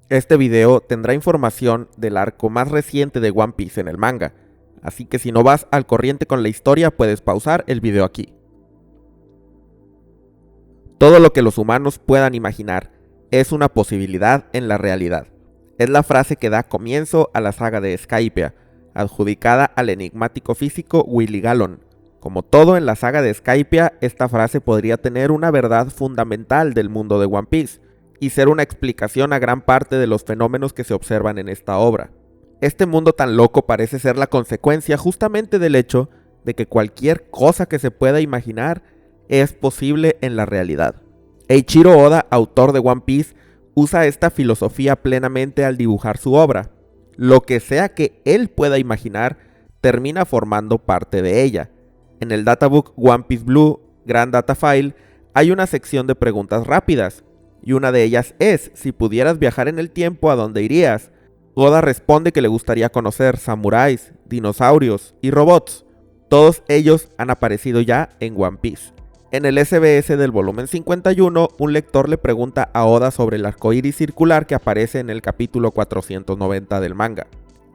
Este video tendrá información del arco más reciente de One Piece en el manga, así que si no vas al corriente con la historia puedes pausar el video aquí. Todo lo que los humanos puedan imaginar es una posibilidad en la realidad. Es la frase que da comienzo a la saga de Skypiea, adjudicada al enigmático físico Willie Gallon. Como todo en la saga de Skypiea, esta frase podría tener una verdad fundamental del mundo de One Piece, y ser una explicación a gran parte de los fenómenos que se observan en esta obra. Este mundo tan loco parece ser la consecuencia justamente del hecho de que cualquier cosa que se pueda imaginar es posible en la realidad. Eiichiro Oda, autor de One Piece, usa esta filosofía plenamente al dibujar su obra. Lo que sea que él pueda imaginar termina formando parte de ella. En el databook One Piece Blue Grand Data File hay una sección de preguntas rápidas, y una de ellas es: si pudieras viajar en el tiempo, ¿a dónde irías? Oda responde que le gustaría conocer samuráis, dinosaurios y robots. Todos ellos han aparecido ya en One Piece. En el SBS del volumen 51, un lector le pregunta a Oda sobre el arco iris circular que aparece en el capítulo 490 del manga.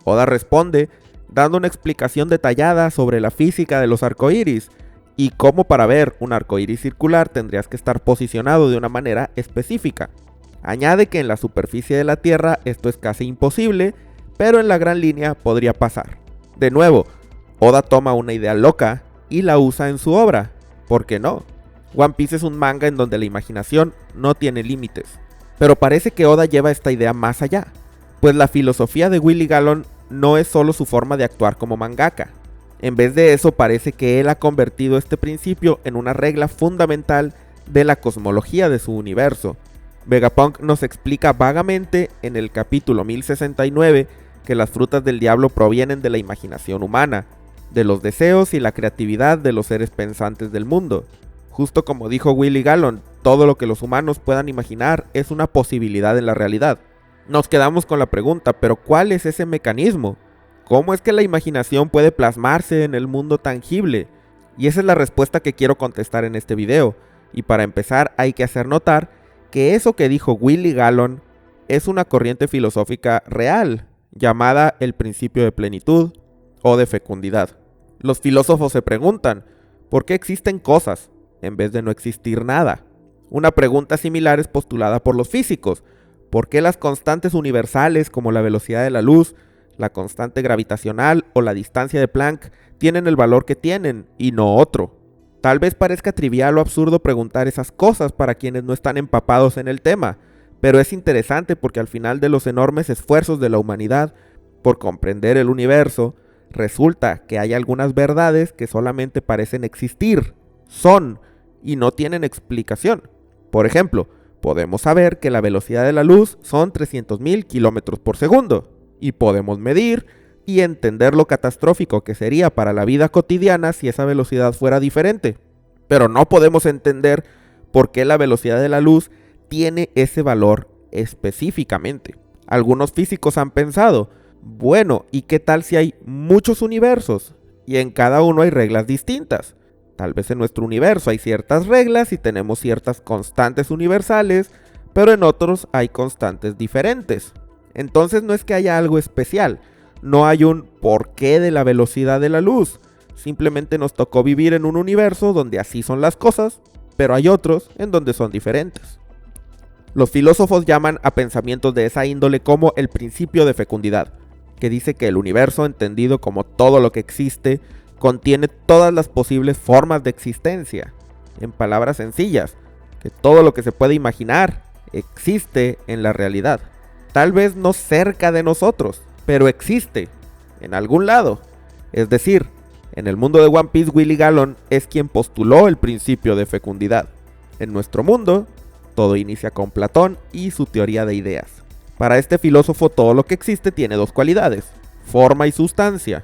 Oda responde dando una explicación detallada sobre la física de los arcoíris y cómo para ver un arcoíris circular tendrías que estar posicionado de una manera específica. Añade que en la superficie de la Tierra esto es casi imposible, pero en la gran línea podría pasar. De nuevo, Oda toma una idea loca y la usa en su obra. ¿Por qué no? One Piece es un manga en donde la imaginación no tiene límites. Pero parece que Oda lleva esta idea más allá, pues la filosofía de Willie Gallon no es solo su forma de actuar como mangaka. En vez de eso, parece que él ha convertido este principio en una regla fundamental de la cosmología de su universo. Vegapunk nos explica vagamente en el capítulo 1069 que las frutas del diablo provienen de la imaginación humana, de los deseos y la creatividad de los seres pensantes del mundo. Justo como dijo Willie Gallon, todo lo que los humanos puedan imaginar es una posibilidad en la realidad. Nos quedamos con la pregunta, ¿pero cuál es ese mecanismo? ¿Cómo es que la imaginación puede plasmarse en el mundo tangible? Y esa es la respuesta que quiero contestar en este video. Y para empezar hay que hacer notar que eso que dijo Willie Gallon es una corriente filosófica real, llamada el principio de plenitud o de fecundidad. Los filósofos se preguntan, ¿por qué existen cosas en vez de no existir nada? Una pregunta similar es postulada por los físicos. ¿Por qué las constantes universales como la velocidad de la luz, la constante gravitacional o la distancia de Planck tienen el valor que tienen y no otro? Tal vez parezca trivial o absurdo preguntar esas cosas para quienes no están empapados en el tema, pero es interesante porque al final de los enormes esfuerzos de la humanidad por comprender el universo, resulta que hay algunas verdades que solamente parecen existir, son y no tienen explicación. Por ejemplo, podemos saber que la velocidad de la luz son 300.000 kilómetros por segundo. Y podemos medir y entender lo catastrófico que sería para la vida cotidiana si esa velocidad fuera diferente. Pero no podemos entender por qué la velocidad de la luz tiene ese valor específicamente. Algunos físicos han pensado, bueno, ¿y qué tal si hay muchos universos? Y en cada uno hay reglas distintas. Tal vez en nuestro universo hay ciertas reglas y tenemos ciertas constantes universales, pero en otros hay constantes diferentes. Entonces no es que haya algo especial, no hay un porqué de la velocidad de la luz, simplemente nos tocó vivir en un universo donde así son las cosas, pero hay otros en donde son diferentes. Los filósofos llaman a pensamientos de esa índole como el principio de fecundidad, que dice que el universo, entendido como todo lo que existe, contiene todas las posibles formas de existencia. En palabras sencillas, que todo lo que se puede imaginar existe en la realidad. Tal vez no cerca de nosotros, pero existe, en algún lado. Es decir, en el mundo de One Piece, Willie Gallon es quien postuló el principio de fecundidad. En nuestro mundo, todo inicia con Platón y su teoría de ideas. Para este filósofo, todo lo que existe tiene dos cualidades, forma y sustancia.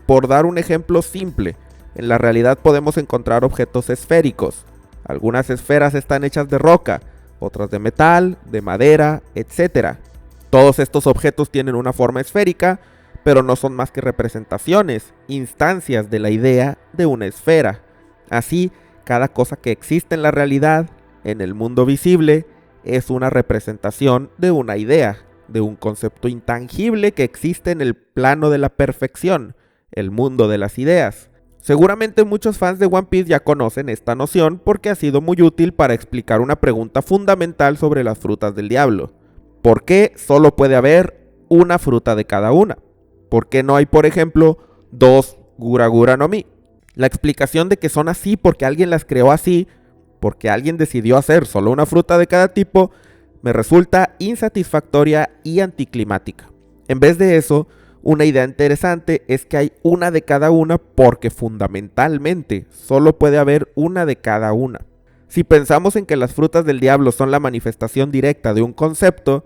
Por dar un ejemplo simple, en la realidad podemos encontrar objetos esféricos. Algunas esferas están hechas de roca, otras de metal, de madera, etc. Todos estos objetos tienen una forma esférica, pero no son más que representaciones, instancias de la idea de una esfera. Así, cada cosa que existe en la realidad, en el mundo visible, es una representación de una idea. de un concepto intangible que existe en el plano de la perfección, el mundo de las ideas. Seguramente muchos fans de One Piece ya conocen esta noción porque ha sido muy útil para explicar una pregunta fundamental sobre las frutas del diablo. ¿Por qué solo puede haber una fruta de cada una? ¿Por qué no hay, por ejemplo, 2 Gura Gura no Mi? La explicación de que son así porque alguien las creó así, porque alguien decidió hacer solo una fruta de cada tipo, me resulta insatisfactoria y anticlimática. En vez de eso, una idea interesante es que hay una de cada una porque fundamentalmente solo puede haber una de cada una. Si pensamos en que las frutas del diablo son la manifestación directa de un concepto,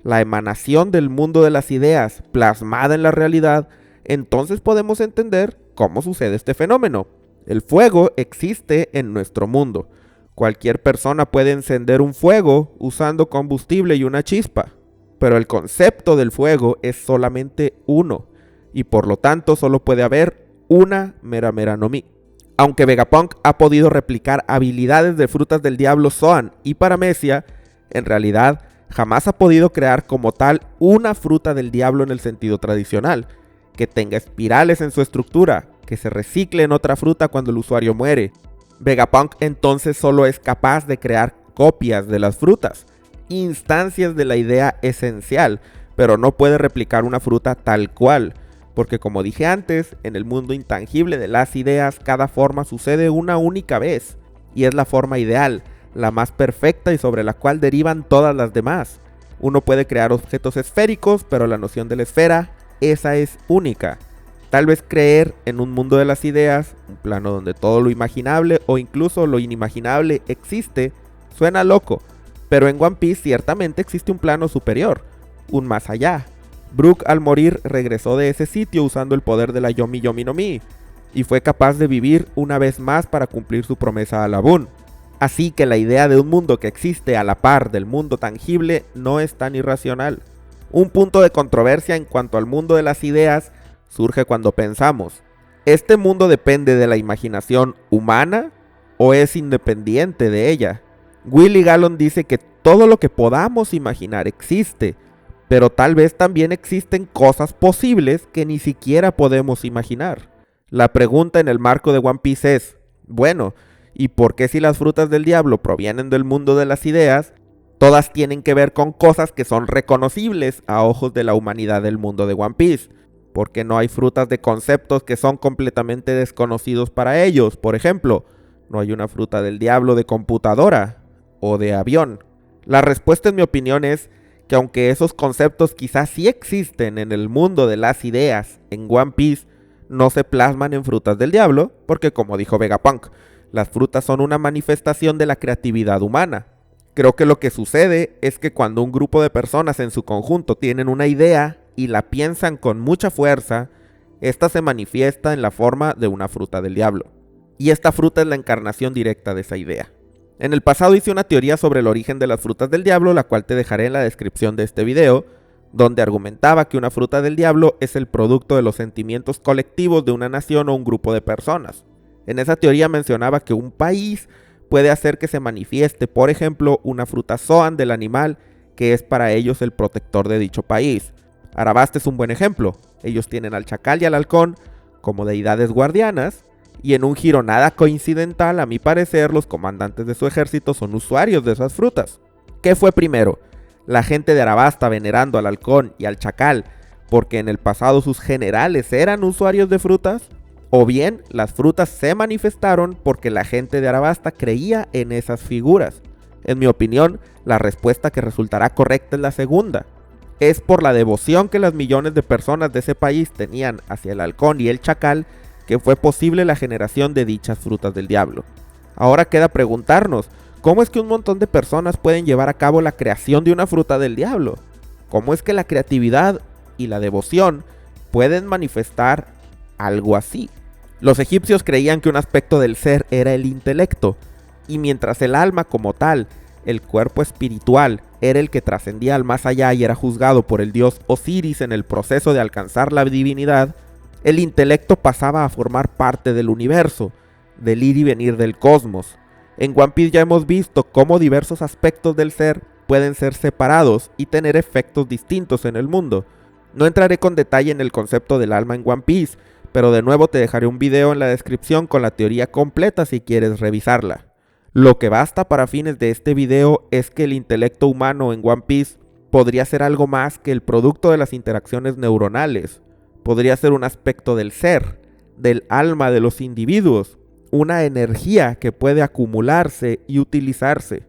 la emanación del mundo de las ideas plasmada en la realidad, entonces podemos entender cómo sucede este fenómeno. El fuego existe en nuestro mundo. Cualquier persona puede encender un fuego usando combustible y una chispa, pero el concepto del fuego es solamente uno, y por lo tanto solo puede haber una Mera Mera no Mi. Aunque Vegapunk ha podido replicar habilidades de frutas del diablo Zoan y Paramecia, en realidad jamás ha podido crear como tal una fruta del diablo en el sentido tradicional, que tenga espirales en su estructura, que se recicle en otra fruta cuando el usuario muere. Vegapunk entonces solo es capaz de crear copias de las frutas, instancias de la idea esencial, pero no puede replicar una fruta tal cual, porque como dije antes, en el mundo intangible de las ideas, cada forma sucede una única vez, y es la forma ideal, la más perfecta y sobre la cual derivan todas las demás. Uno puede crear objetos esféricos, pero la noción de la esfera, esa es única. Tal vez creer en un mundo de las ideas, un plano donde todo lo imaginable o incluso lo inimaginable existe, suena loco, pero en One Piece ciertamente existe un plano superior, un más allá. Brook al morir regresó de ese sitio usando el poder de la Yomi Yomi no Mi, y fue capaz de vivir una vez más para cumplir su promesa a Labun. Así que la idea de un mundo que existe a la par del mundo tangible no es tan irracional. Un punto de controversia en cuanto al mundo de las ideas surge cuando pensamos, ¿este mundo depende de la imaginación humana o es independiente de ella? Willie Gallon dice que todo lo que podamos imaginar existe, pero tal vez también existen cosas posibles que ni siquiera podemos imaginar. La pregunta en el marco de One Piece es, bueno, ¿y por qué si las frutas del diablo provienen del mundo de las ideas, todas tienen que ver con cosas que son reconocibles a ojos de la humanidad del mundo de One Piece? ¿Por qué no hay frutas de conceptos que son completamente desconocidos para ellos? Por ejemplo, no hay una fruta del diablo de computadora o de avión. La respuesta en mi opinión es que aunque esos conceptos quizás sí existen en el mundo de las ideas en One Piece, no se plasman en frutas del diablo, porque como dijo Vegapunk, las frutas son una manifestación de la creatividad humana. Creo que lo que sucede es que cuando un grupo de personas en su conjunto tienen una idea y la piensan con mucha fuerza, esta se manifiesta en la forma de una fruta del diablo. Y esta fruta es la encarnación directa de esa idea. En el pasado hice una teoría sobre el origen de las frutas del diablo, la cual te dejaré en la descripción de este video, donde argumentaba que una fruta del diablo es el producto de los sentimientos colectivos de una nación o un grupo de personas. En esa teoría mencionaba que un país puede hacer que se manifieste, por ejemplo, una fruta Zoan del animal que es para ellos el protector de dicho país. Arabasta es un buen ejemplo. Ellos tienen al chacal y al halcón como deidades guardianas, y en un giro nada coincidental, a mi parecer, los comandantes de su ejército son usuarios de esas frutas. ¿Qué fue primero? ¿La gente de Arabasta venerando al halcón y al chacal porque en el pasado sus generales eran usuarios de frutas? ¿O bien las frutas se manifestaron porque la gente de Arabasta creía en esas figuras? En mi opinión, la respuesta que resultará correcta es la segunda. Es por la devoción que las millones de personas de ese país tenían hacia el halcón y el chacal que fue posible la generación de dichas frutas del diablo. Ahora queda preguntarnos, ¿cómo es que un montón de personas pueden llevar a cabo la creación de una fruta del diablo? ¿Cómo es que la creatividad y la devoción pueden manifestar algo así? Los egipcios creían que un aspecto del ser era el intelecto, y mientras el alma como tal, el cuerpo espiritual, era el que trascendía al más allá y era juzgado por el dios Osiris en el proceso de alcanzar la divinidad, el intelecto pasaba a formar parte del universo, del ir y venir del cosmos. En One Piece ya hemos visto cómo diversos aspectos del ser pueden ser separados y tener efectos distintos en el mundo. No entraré con detalle en el concepto del alma en One Piece, pero de nuevo te dejaré un video en la descripción con la teoría completa si quieres revisarla. Lo que basta para fines de este video es que el intelecto humano en One Piece podría ser algo más que el producto de las interacciones neuronales. Podría ser un aspecto del ser, del alma de los individuos, una energía que puede acumularse y utilizarse.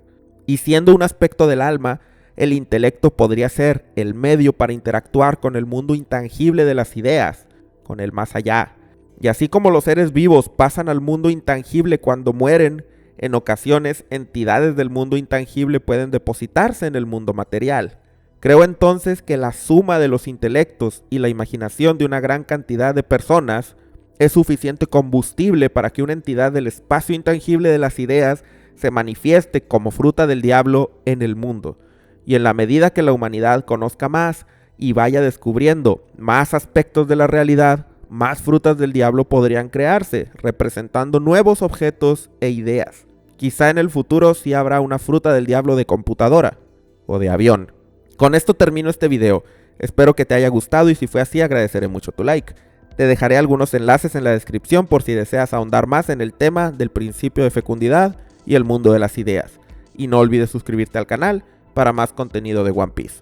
Y siendo un aspecto del alma, el intelecto podría ser el medio para interactuar con el mundo intangible de las ideas, con el más allá. Y así como los seres vivos pasan al mundo intangible cuando mueren, en ocasiones entidades del mundo intangible pueden depositarse en el mundo material. Creo entonces que la suma de los intelectos y la imaginación de una gran cantidad de personas es suficiente combustible para que una entidad del espacio intangible de las ideas se manifieste como fruta del diablo en el mundo. Y en la medida que la humanidad conozca más y vaya descubriendo más aspectos de la realidad, más frutas del diablo podrían crearse, representando nuevos objetos e ideas. Quizá en el futuro sí habrá una fruta del diablo de computadora o de avión. Con esto termino este video. Espero que te haya gustado y si fue así agradeceré mucho tu like. Te dejaré algunos enlaces en la descripción por si deseas ahondar más en el tema del principio de fecundidad y el mundo de las ideas. Y no olvides suscribirte al canal para más contenido de One Piece.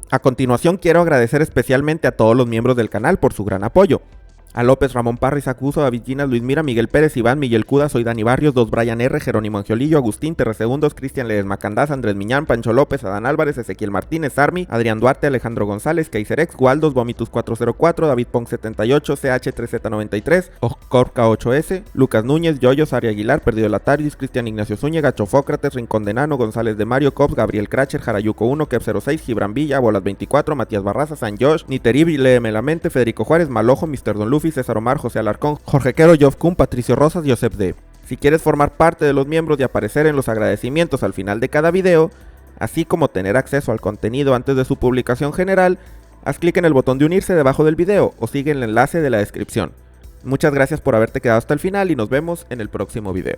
A continuación quiero agradecer especialmente a todos los miembros del canal por su gran apoyo. A López, Ramón Parra, Isacuso, David Ginas, Luis Mira, Miguel Pérez, Iván, Miguel Cuda, Soy Dani Barrios, 2 Brian R, Jerónimo Angiolillo, Agustín, Terresegundos, Cristian Ledesma Candás, Andrés Miñán, Pancho López, Adán Álvarez, Ezequiel Martínez, Armi, Adrián Duarte, Alejandro González, Kaiserex, Waldos, Vomitus 404, David Pong 78, CH3Z93, Oscorca 8S, Lucas Núñez, Yoyos, Ari Aguilar, Perdido Latarius, Cristian Ignacio Zúñiga, Chofócrates, Rincón de Nano, González de Mario, Cops, Gabriel Cracher, Jarayuco 1, Kep 06, Gibran Villa, Bolas 24, Matías Barraza, San Josh, Niterib, Léeme la Mente, Federico Juárez, Malojo, Mr. Don Luffy, César Omar, José Alarcón, Jorge Quero, Joff Kun, Patricio Rosas, Joseph D. Si quieres formar parte de los miembros y aparecer en los agradecimientos al final de cada video, así como tener acceso al contenido antes de su publicación general, haz clic en el botón de unirse debajo del video o sigue el enlace de la descripción. Muchas gracias por haberte quedado hasta el final y nos vemos en el próximo video.